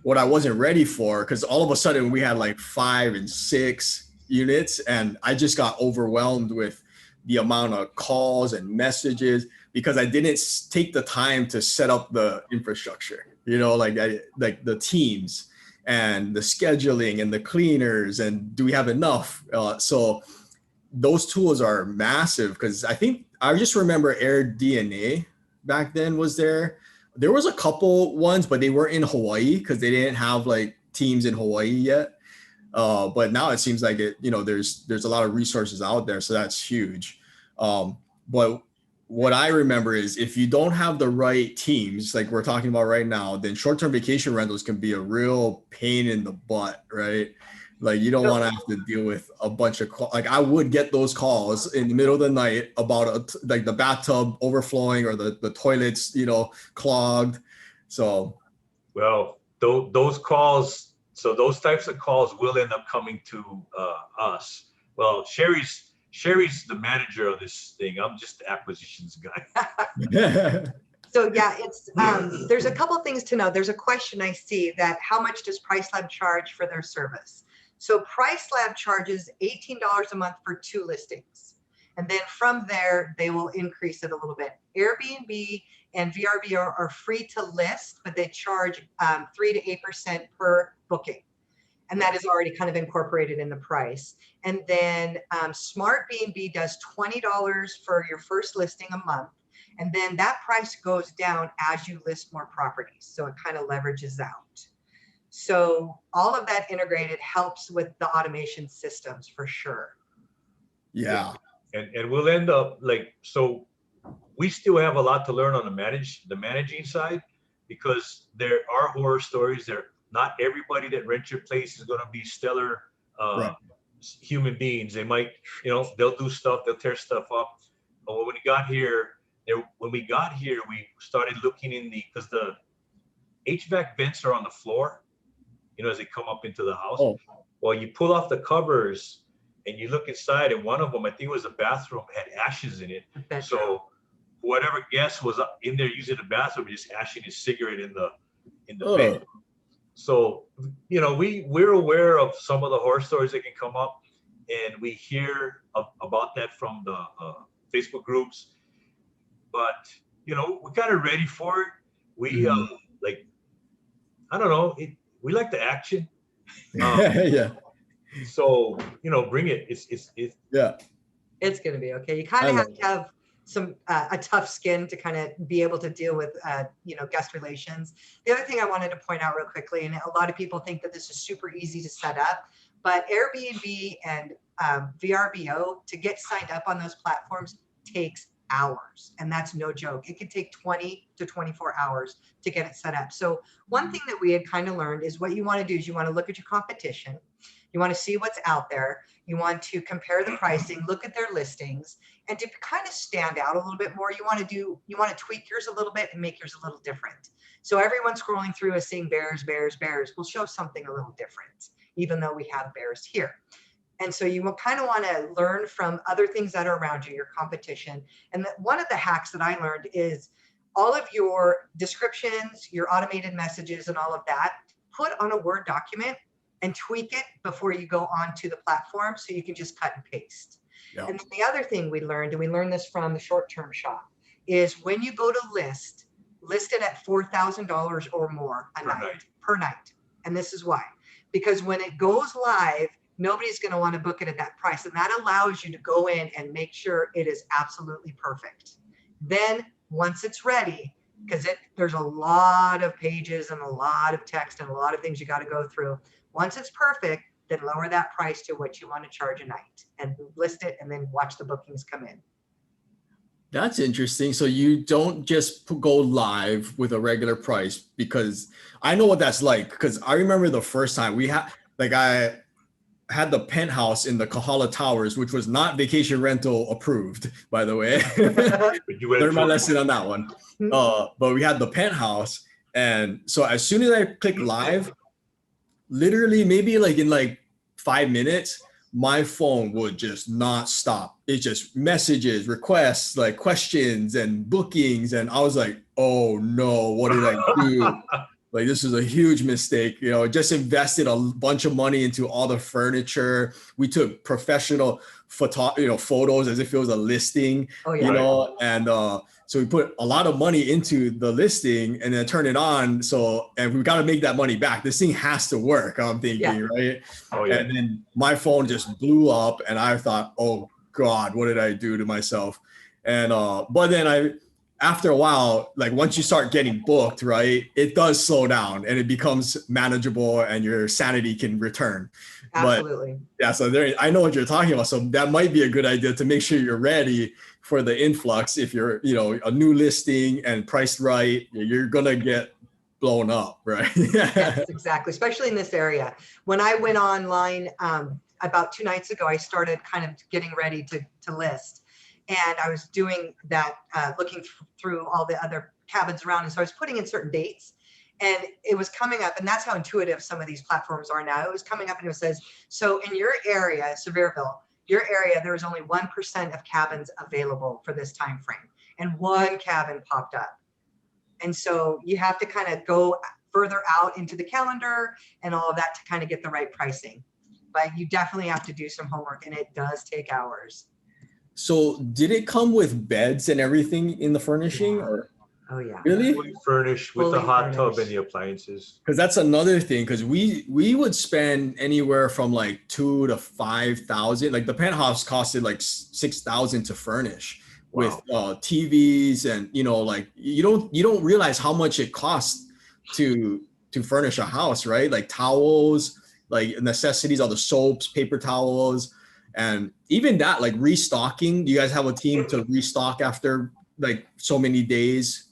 what I wasn't ready for, because all of a sudden we had like 5 and 6 units, and I just got overwhelmed with the amount of calls and messages because I didn't take the time to set up the infrastructure, like the teams and the scheduling and the cleaners and do we have enough? So those tools are massive because I just remember AirDNA back then was there. There was a couple ones, but they weren't in Hawaii because they didn't have like teams in Hawaii yet. But now it seems like there's a lot of resources out there. So that's huge. But what I remember is if you don't have the right teams, like we're talking about right now, then short-term vacation rentals can be a real pain in the butt, right? Like you don't want to have to deal with a bunch of like I would get those calls in the middle of the night about like the bathtub overflowing or the toilets, clogged. So, well, those calls, so those types of calls will end up coming to us. Well, Sheri's the manager of this thing. I'm just the acquisitions guy. So yeah, it's there's a couple things to know. There's a question I see that how much does PriceLab charge for their service? So PriceLab charges $18 a month for 2 listings. And then from there, they will increase it a little bit. Airbnb and VRBO are free to list, but they charge 3 to 8% per booking. And that is already kind of incorporated in the price. And then Smart B&B does $20 for your first listing a month. And then that price goes down as you list more properties. So it kind of leverages out. So all of that integrated helps with the automation systems for sure. Yeah. And we'll end up like, so we still have a lot to learn on the managing side, because there are horror stories there. Not everybody that rents your place is going to be stellar, right. human beings. They might, they'll do stuff, they'll tear stuff up. But when we got here, we started looking because the HVAC vents are on the floor, as they come up into the house. Oh. Well, you pull off the covers and you look inside, and one of them, I think it was a bathroom, had ashes in it. So whatever guest was in there using the bathroom, just ashing his cigarette in the vent. So, we're aware of some of the horror stories that can come up, and we hear about that from the Facebook groups. But, we're kind of ready for it. We, I don't know, we like the action. Yeah. So, bring it. It's yeah. It's going to be okay. You kind of have to have a tough skin to kind of be able to deal with, guest relations. The other thing I wanted to point out real quickly, and a lot of people think that this is super easy to set up, but Airbnb and VRBO, to get signed up on those platforms takes hours. And that's no joke. It could take 20 to 24 hours to get it set up. So one thing that we had kind of learned is what you want to do is you want to look at your competition. You want to see what's out there. You want to compare the pricing, look at their listings, and to kind of stand out a little bit more, you want to tweak yours a little bit and make yours a little different. So everyone scrolling through is seeing bears, bears, bears. We'll show something a little different, even though we have bears here. And so you will kind of want to learn from other things that are around you, your competition. And one of the hacks that I learned is all of your descriptions, your automated messages and all of that, put on a Word document and tweak it before you go onto the platform so you can just cut and paste. Yep. And then the other thing we learned, and we learned this from the short-term shop, is when you go to list it at $4,000 or more per night. And this is why. Because when it goes live, nobody's going to want to book it at that price. And that allows you to go in and make sure it is absolutely perfect. Then once it's ready, because there's a lot of pages and a lot of text and a lot of things you got to go through. Once it's perfect, then lower that price to what you want to charge a night and list it and then watch the bookings come in. That's interesting. So you don't just go live with a regular price, because I know what that's like. Because I remember the first time I had the penthouse in the Kahala Towers, which was not vacation rental approved, by the way. Learned my lesson on that one. But we had the penthouse. And so as soon as I click live, literally maybe in 5 minutes, my phone would just not stop. It's just messages, requests, like questions and bookings. And I was like, oh no, what did I do? This is a huge mistake. Just invested a bunch of money into all the furniture. We took professional photos as if it was a listing, and so we put a lot of money into the listing and then turn it on. And we got to make that money back. This thing has to work, I'm thinking, right? Oh, yeah. And then my phone just blew up and I thought, oh God, what did I do to myself? And, but then after a while, once you start getting booked, right, it does slow down and it becomes manageable and your sanity can return. Absolutely. But, so I know what you're talking about. So that might be a good idea to make sure you're ready for the influx. If you're, a new listing and priced right, you're going to get blown up, right? Yes, exactly. Especially in this area. When I went online about 2 nights ago, I started kind of getting ready to list. And I was doing that, looking through all the other cabins around. And so I was putting in certain dates and it was coming up. And that's how intuitive some of these platforms are now. It was coming up and it says, so in your area, Sevierville, your area, there was only 1% of cabins available for this time frame. And one cabin popped up. And so you have to kind of go further out into the calendar and all of that to kind of get the right pricing. But you definitely have to do some homework and it does take hours. So did it come with beds and everything in the furnishing? Yeah. Or oh yeah, really fully furnished with the hot tub and the appliances? Because that's another thing. Because we would spend anywhere from like $2,000 to $5,000. Like the penthouse costed like $6,000 to furnish. Wow. With TVs and you don't realize how much it costs to furnish a house, right? Like towels, like necessities, all the soaps, paper towels. And even that, like restocking, do you guys have a team to restock after like so many days?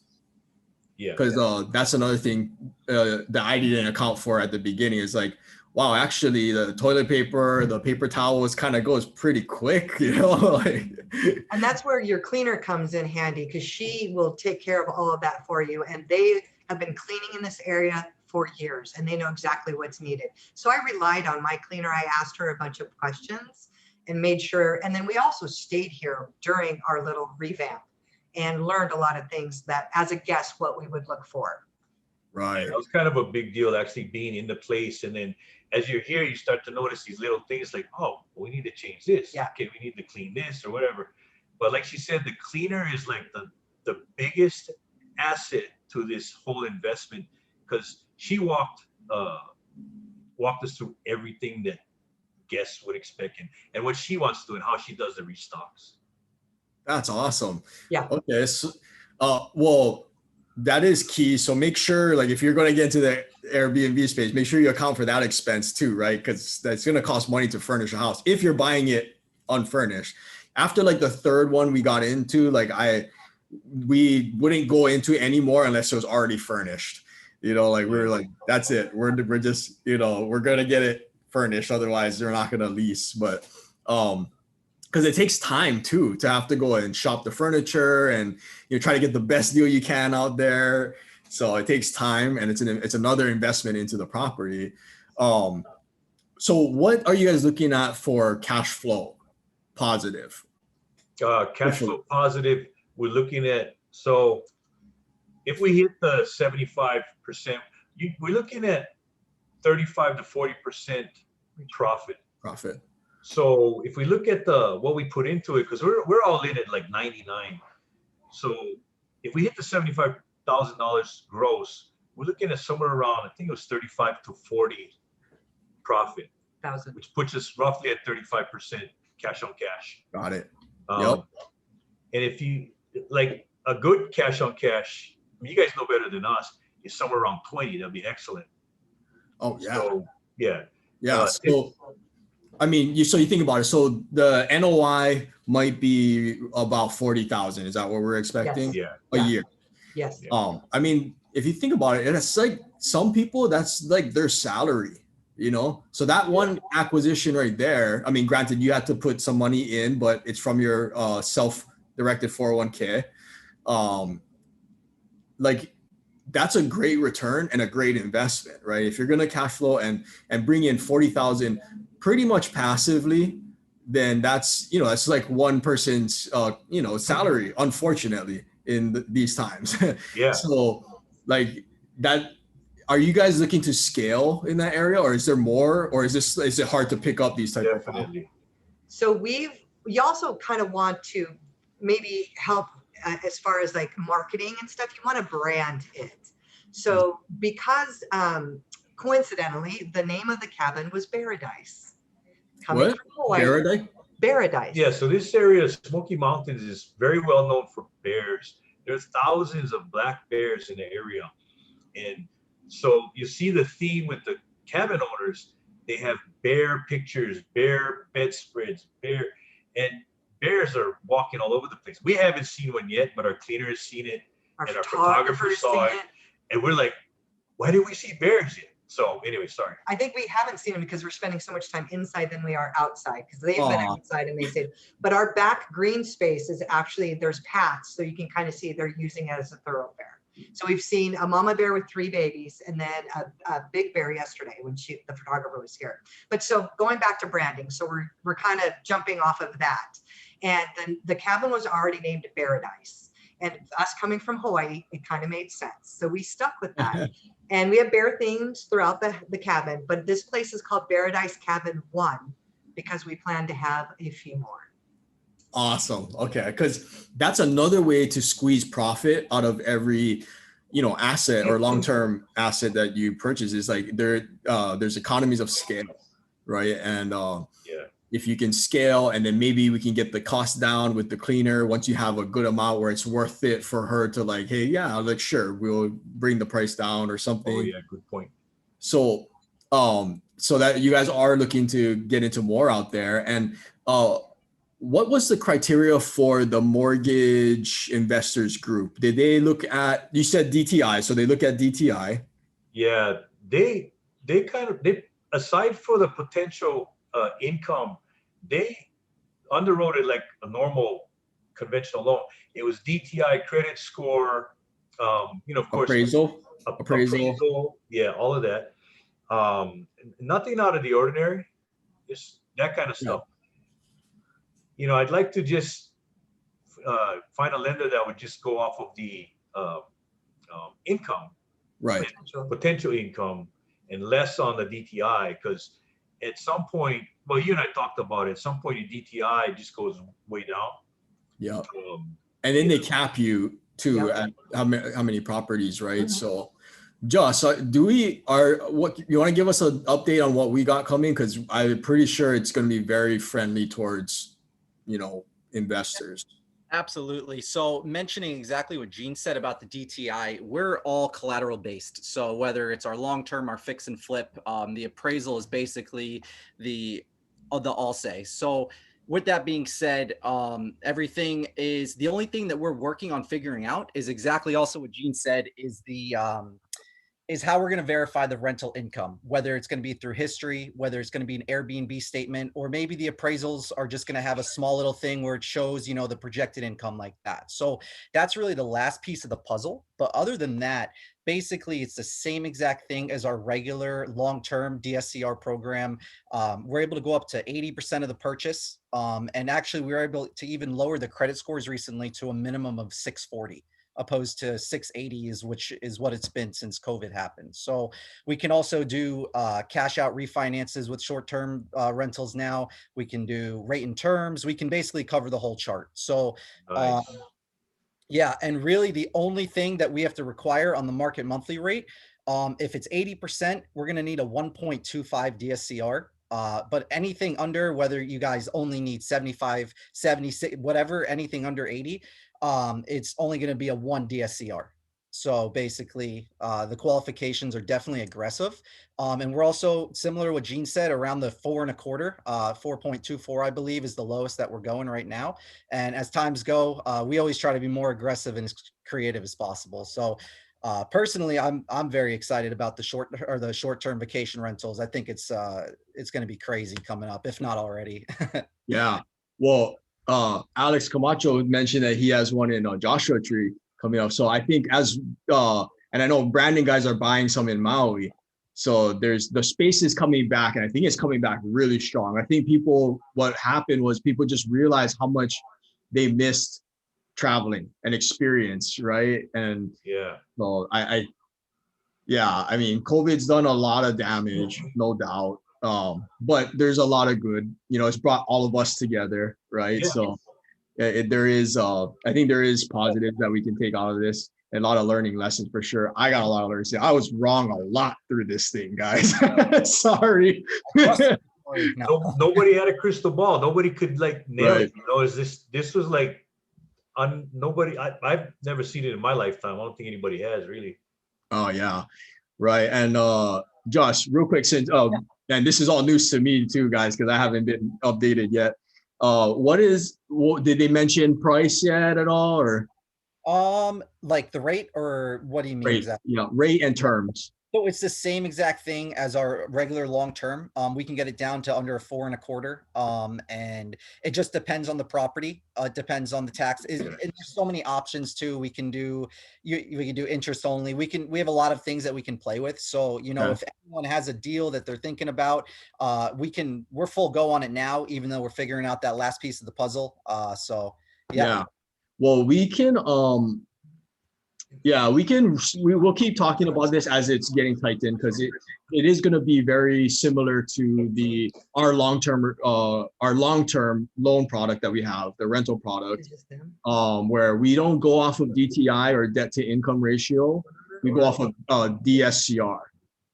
Yeah. Because that's another thing that I didn't account for at the beginning is like, wow, actually the toilet paper, the paper towels kind of goes pretty quick, like, And that's where your cleaner comes in handy, because she will take care of all of that for you. And they have been cleaning in this area for years and they know exactly what's needed. So I relied on my cleaner. I asked her a bunch of questions and made sure. And then we also stayed here during our little revamp and learned a lot of things that as a guest, what we would look for. right. That was kind of a big deal, actually being in the place. And then as you're here, you start to notice these little things like, oh, we need to change this. Yeah. Okay, we need to clean this or whatever. But like she said, the cleaner is like the biggest asset to this whole investment, because she walked us through everything that guests would expect and what she wants to do and how she does the restocks. That's awesome. Yeah. Okay. So, well, that is key. So make sure, like, if you're going to get into the Airbnb space, make sure you account for that expense too, right? Because that's going to cost money to furnish a house if you're buying it unfurnished. After like the third one we got into, like we wouldn't go into anymore unless it was already furnished. Like we were like, that's it. We're just, we're gonna get it furnished. Otherwise, they're not gonna lease. But because it takes time too to have to go and shop the furniture and try to get the best deal you can out there. So it takes time, and it's another investment into the property. So what are you guys looking at for cash flow positive? Cash flow positive, we're looking at, so if we hit the 75%, we're looking at 35 to 40% profit. So if we look at what we put into it, because we're all in at like 99. So if we hit the $75,000 gross, we're looking at somewhere around, I think it was 35 to 40 profit, which puts us roughly at 35% cash on cash. Got it. Yep. And if you like a good cash on cash, I mean, you guys know better than us, is somewhere around 20. That'd be excellent. Oh yeah. So, yeah. So I mean, so you think about it. So the NOI might be about 40,000. Is that what we're expecting? Yes. A year. Yes. I mean, if you think about it, it's like some people, that's like their salary. So that one acquisition right there, I mean, granted, you had to put some money in, but it's from your self-directed 401k. Like, that's a great return and a great investment, right? If you're going to cash flow and bring in 40,000 pretty much passively, then that's like one person's salary, unfortunately, in these times. Yeah. So like that. Are you guys looking to scale in that area, or is there more, or is it hard to pick up these type of Definitely. So we also kind of want to maybe help as far as like marketing and stuff. You want to brand it. So because coincidentally, the name of the cabin was Paradise. What? From Hawaii. Paradise. Yeah. So this area, Smoky Mountains, is very well known for bears. There's thousands of black bears in the area, and so you see the theme with the cabin owners. They have bear pictures, bear bedspreads, and bears are walking all over the place. We haven't seen one yet, but our cleaner has seen it, and our photographer saw it. And we're like, why didn't we see bears yet? So anyway, sorry. I think we haven't seen them because we're spending so much time inside than we are outside, because they've been outside and they said, but our back green space is actually, there's paths, so you can kind of see they're using it as a thoroughfare. So we've seen a mama bear with 3 babies, and then a big bear yesterday when the photographer was here. But so going back to branding, so we're kind of jumping off of that. And then the cabin was already named Paradise. And us coming from Hawaii, it kind of made sense. So we stuck with that. And we have bear themes throughout the cabin, but this place is called Paradise Cabin 1 because we plan to have a few more. Awesome. Okay. Because that's another way to squeeze profit out of every, asset or long-term asset that you purchase, is like there's economies of scale, right? And if you can scale, and then maybe we can get the cost down with the cleaner once you have a good amount where it's worth it for her to like, hey, yeah, like, sure, we'll bring the price down or something. Oh yeah, good point. So, so that you guys are looking to get into more out there. And what was the criteria for the mortgage investors group? Did they look you said DTI, so they look at DTI? Yeah, they aside for the potential income, they underwrote it like a normal conventional loan. It was DTI credit score, of course, appraisal. appraisal, yeah, all of that. Nothing out of the ordinary, just that kind of Yeah. stuff. I'd like to just find a lender that would just go off of the income, Right. potential income, and less on the DTI, because at some point, well, you and I talked about it. At some point, your DTI just goes way down. Yeah. Um, And then they cap you too Yep. at how many properties, right? Mhm. So, Josh, what you want to give us an update on what we got coming? Because I'm pretty sure it's going to be very friendly towards, investors. Absolutely. So mentioning exactly what Gene said about the DTI, we're all collateral based. So whether it's our long-term, our fix and flip, the appraisal is basically the all say. So with that being said, everything is the only thing that we're working on figuring out is exactly also what Gene said is how we're going to verify the rental income, whether it's going to be through history, whether it's going to be an Airbnb statement, or maybe the appraisals are just going to have a small little thing where it shows, the projected income like that. So that's really the last piece of the puzzle. But other than that, basically it's the same exact thing as our regular long-term DSCR program. We're able to go up to 80% of the purchase. And actually we were able to even lower the credit scores recently to a minimum of 640. Opposed to 680 which is what it's been since COVID happened. So we can also do cash out refinances with short-term rentals now. We can do rate and terms. We can basically cover the whole chart. So nice. yeah, and really the only thing that we have to require on the market monthly rate, if it's 80%, we're going to need a 1.25 DSCR. But anything under, whether you guys only need 75, 76, whatever, anything under 80, it's only going to be a 1 DSCR. So basically, the qualifications are definitely aggressive. And we're also similar to what Gene said, around the 4.25, 4.24, I believe, is the lowest that we're going right now. And as times go, we always try to be more aggressive and as creative as possible. So personally, I'm very excited about the short-term vacation rentals. I think it's going to be crazy coming up, if not already. Yeah. Well, Alex Camacho mentioned that he has one in Joshua Tree coming up. So I think and I know Brandon guys are buying some in Maui. So there's the space is coming back, and I think it's coming back really strong. I think what happened was people just realized how much they missed traveling and experience, right? And Yeah. so I mean, COVID's done a lot of damage, no doubt. But there's a lot of good, it's brought all of us together, right? Yeah. So there is, I think there is positives that we can take out of this, and a lot of learning lessons for sure. I got a lot of learning. I was wrong a lot through this thing, guys. Sorry. No, nobody had a crystal ball. Nobody could nail Right. it. This was like nobody. I've never seen it in my lifetime. I don't think anybody has really. Oh yeah, right. And Josh, real quick, since and this is all news to me too, guys, because I haven't been updated yet. Did they mention price yet at all, or like the rate, or what do you mean rate? exactly? Yeah, rate and terms. So it's the same exact thing as our regular long-term. We can get it down to under a 4.25. And it just depends on the property. It depends on the tax. And there's so many options too. We can do interest only. We have a lot of things that we can play with. So, if anyone has a deal that they're thinking about, we're full go on it now, even though we're figuring out that last piece of the puzzle. So yeah. Well, we can, we will keep talking about this as it's getting tightened, because it is going to be very similar to our long-term loan product that we have, the rental product, where we don't go off of DTI or debt to income ratio. We go off of DSCR.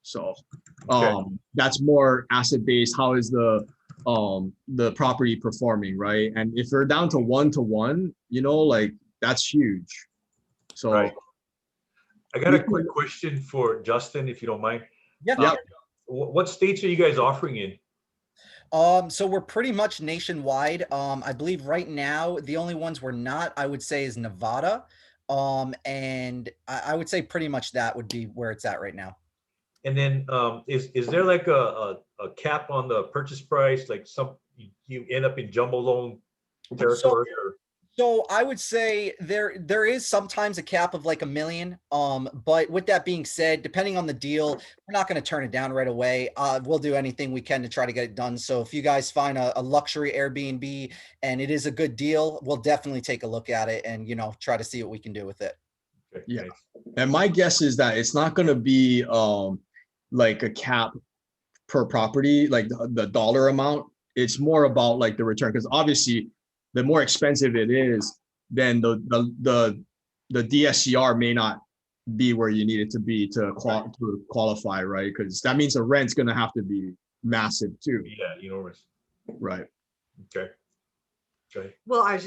So that's more asset based. How is the property performing, right? And if we're down to 1-to-1, that's huge. So right. I got a quick question for Justin, if you don't mind. Yeah. What states are you guys offering in? So we're pretty much nationwide. I believe right now the only ones we're not, I would say, is Nevada. And I would say pretty much that would be where it's at right now. And then is there like a a cap on the purchase price, like you end up in jumbo loan So, territory, or so I would say there is sometimes a cap of like $1 million. But with that being said, depending on the deal, we're not going to turn it down right away. We'll do anything we can to try to get it done. So if you guys find a luxury Airbnb and it is a good deal, we'll definitely take a look at it and, try to see what we can do with it. okay, Yeah. thanks. And my guess is that it's not going to be like a cap per property, like the dollar amount. It's more about like the return, because obviously the more expensive it is, then the DSCR may not be where you need it to be to qualify, right? Because that means the rent's going to have to be massive too, Yeah, enormous. right? Okay. Okay. Well,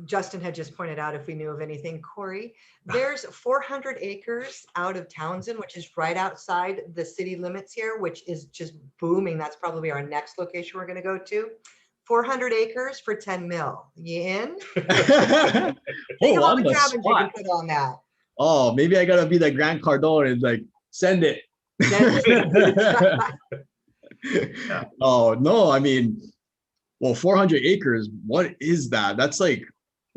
Justin had just pointed out if we knew of anything, Corey, there's 400 acres out of Townsend, which is right outside the city limits here, which is just booming. That's probably our next location we're going to go to. 400 acres for 10 mil. You in? Think of all on the the cabins you can spot. put on that. Oh, maybe I gotta be the Grant Cardone and like send it. Oh no, I mean, well, 400 acres, what is that? That's like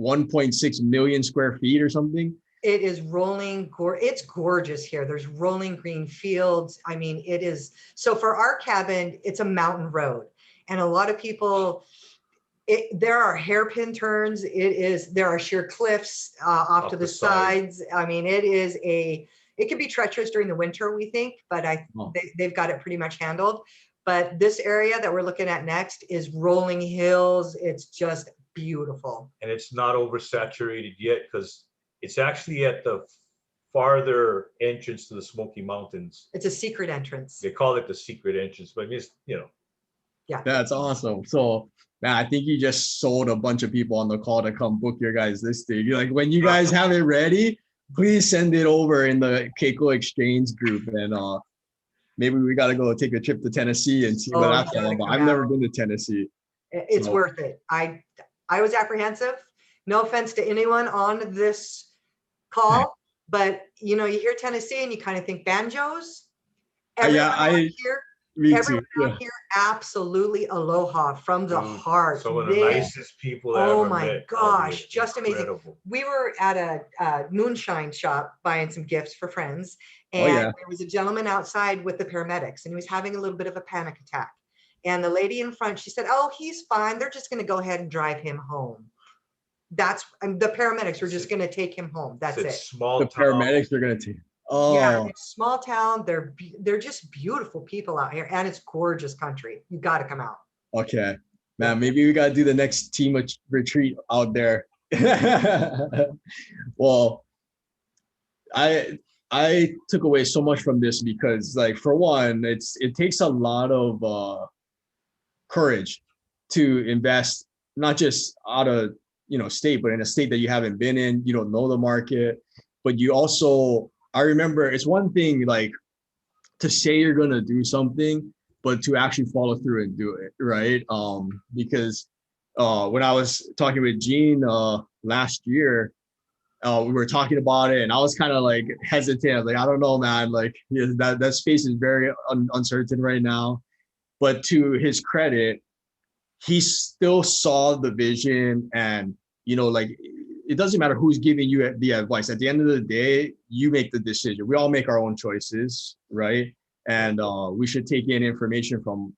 1.6 million square feet or something. It is rolling, it's gorgeous here. There's rolling green fields. I mean, it is. So for our cabin, it's a mountain road. And a lot of people, there are hairpin turns. There are sheer cliffs off to the sides. I mean, it can be treacherous during the winter, we think, but they've got it pretty much handled. But this area that we're looking at next is rolling hills. It's just beautiful. And it's not oversaturated yet, because it's actually at the farther entrance to the Smoky Mountains. It's a secret entrance. They call it the secret entrance, but it's, Yeah. That's awesome. So, man, I think you just sold a bunch of people on the call to come book your guys' listing. Like, when you guys have it ready, please send it over in the Keiko Exchange group, and maybe we got to go take a trip to Tennessee and see what that's all about. I've never been to Tennessee. It's worth it. I was apprehensive. No offense to anyone on this call, but you hear Tennessee and you kind of think banjos. Everyone here, absolutely aloha from the heart. Some of the nicest people I ever met. Oh my gosh, just amazing. We were at a moonshine shop buying some gifts for friends, and there was a gentleman outside with the paramedics, and he was having a little bit of a panic attack. And the lady in front, she said, "Oh, he's fine. They're just going to go ahead and drive him home." The paramedics were just going to take him home. That's it. The paramedics are going to take. Oh yeah, it's small town. They're just beautiful people out here, and it's gorgeous country. You got to come out. Okay, man. Maybe we got to do the next team retreat out there. Well, I took away so much from this because, like, for one, it takes a lot of courage to invest, not just out of state, but in a state that you haven't been in. You don't know the market, but you also, I remember, it's one thing like to say you're gonna do something, but to actually follow through and do it, right? Because when I was talking with Gene last year, we were talking about it, and I was kind of like hesitant, like, I don't know, man, like that space is very uncertain right now. But to his credit, he still saw the vision, and like, it doesn't matter who's giving you the advice. At the end of the day, you make the decision. We all make our own choices, right? And we should take in information from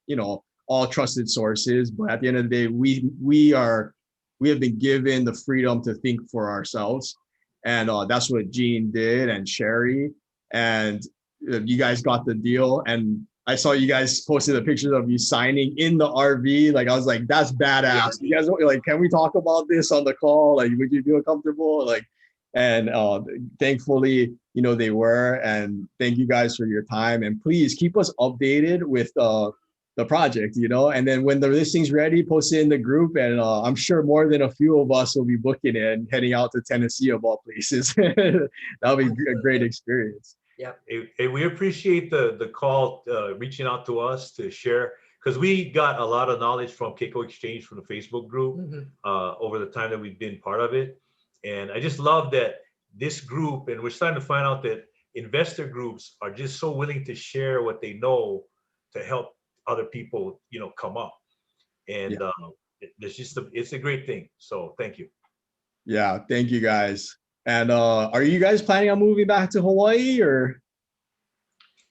all trusted sources. But at the end of the day, we have been given the freedom to think for ourselves, and that's what Gene did, and Sheri, and you guys got the deal. And I saw you guys posted the pictures of you signing in the RV. Like, I was like, that's badass. You guys, like, can we talk about this on the call? Like, would you feel comfortable? Like, and thankfully, they were. And thank you guys for your time. And please keep us updated with the project, and then when the listing's ready, post it in the group. And I'm sure more than a few of us will be booking it and heading out to Tennessee, of all places. That'll be a great experience. Yeah. Hey, we appreciate the call, reaching out to us to share, because we got a lot of knowledge from Keiko Exchange, from the Facebook group, over the time that we've been part of it. And I just love that this group, and we're starting to find out that investor groups are just so willing to share what they know to help other people, come up. And it's a great thing. So thank you. Yeah, thank you guys. And are you guys planning on moving back to Hawaii or?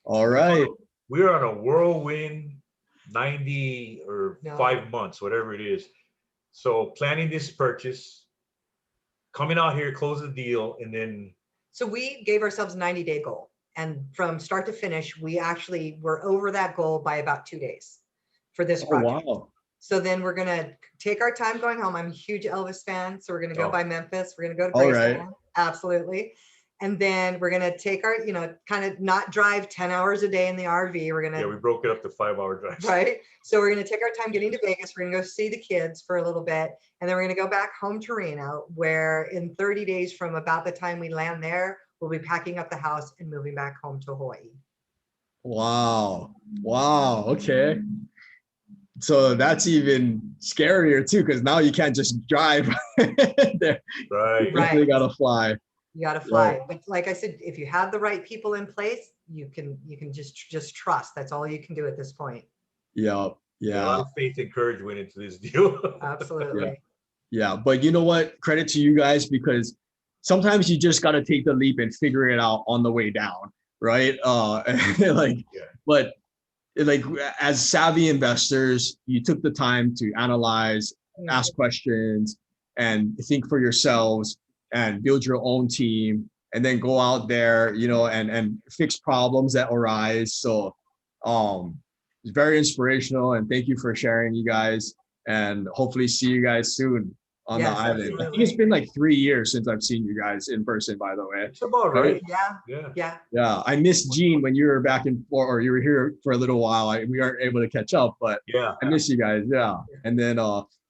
All right. We're on a whirlwind 90 or 5 months, whatever it is. So planning this purchase, coming out here, close the deal, and then. So we gave ourselves a 90-day goal. And from start to finish, we actually were over that goal by about 2 days for this project. Wow. So then we're going to take our time going home. I'm a huge Elvis fan. So we're going to go by Memphis. We're going to go to Graceland. Right. Absolutely. And then we're going to take our, kind of not drive 10 hours a day in the RV. We're going to. Yeah, we broke it up to 5-hour drives. Right. So we're going to take our time getting to Vegas. We're going to go see the kids for a little bit. And then we're going to go back home to Reno, where in 30 days from about the time we land there, we'll be packing up the house and moving back home to Hawaii. Wow. Wow. Okay. So that's even scarier too, because now you can't just drive there. Right. You gotta fly. You gotta fly. Right. But like I said, if you have the right people in place, you can just trust. That's all you can do at this point. Yeah. Yeah. A lot of faith and courage went into this deal. Absolutely. Yeah. But you know what? Credit to you guys, because sometimes you just gotta take the leap and figure it out on the way down. Right. But like as savvy investors, you took the time to analyze, ask questions, and think for yourselves and build your own team, and then go out there, and fix problems that arise. So it's very inspirational, and thank you for sharing, you guys, and hopefully see you guys soon on the island. Absolutely. I think it's been like 3 years since I've seen you guys in person, by the way. It's about right. Yeah. I missed Gene when you were back in, or you were here for a little while. We aren't able to catch up, but I miss you guys. Yeah. And then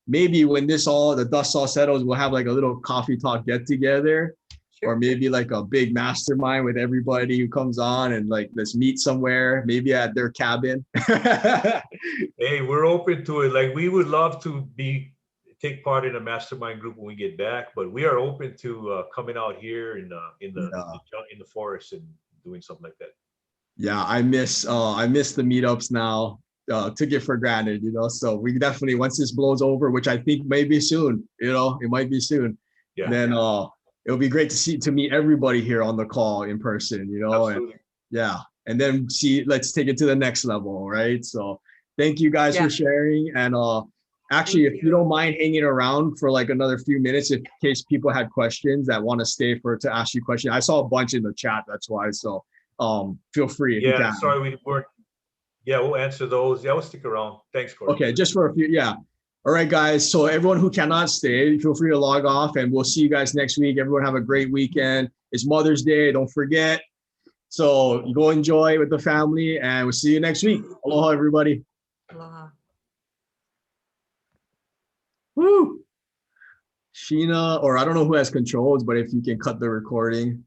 maybe when the dust all settles, we'll have like a little coffee talk get together, or maybe like a big mastermind with everybody who comes on, and like let's meet somewhere, maybe at their cabin. Hey, we're open to it. Like we would love to take part in a mastermind group when we get back, but we are open to coming out here in the forest and doing something like that. Yeah, I miss the meetups now. Took it for granted, so we definitely, once this blows over, which I think may be soon, it might be soon, then it'll be great to meet everybody here on the call in person, Absolutely. And then let's take it to the next level, right? So thank you guys for sharing. And actually, if you don't mind hanging around for like another few minutes, in case people had questions that want to stay to ask you questions. I saw a bunch in the chat, that's why. So feel free if you can. Sorry we weren't. Yeah, we'll answer those. Yeah, we'll stick around. Thanks, Corey. Okay, just for a few. Yeah. All right, guys. So everyone who cannot stay, feel free to log off, and we'll see you guys next week. Everyone have a great weekend. It's Mother's Day. Don't forget. So you go enjoy with the family, and we'll see you next week. Aloha, everybody. Aloha. Woo. Sheena, or I don't know who has controls, but if you can cut the recording.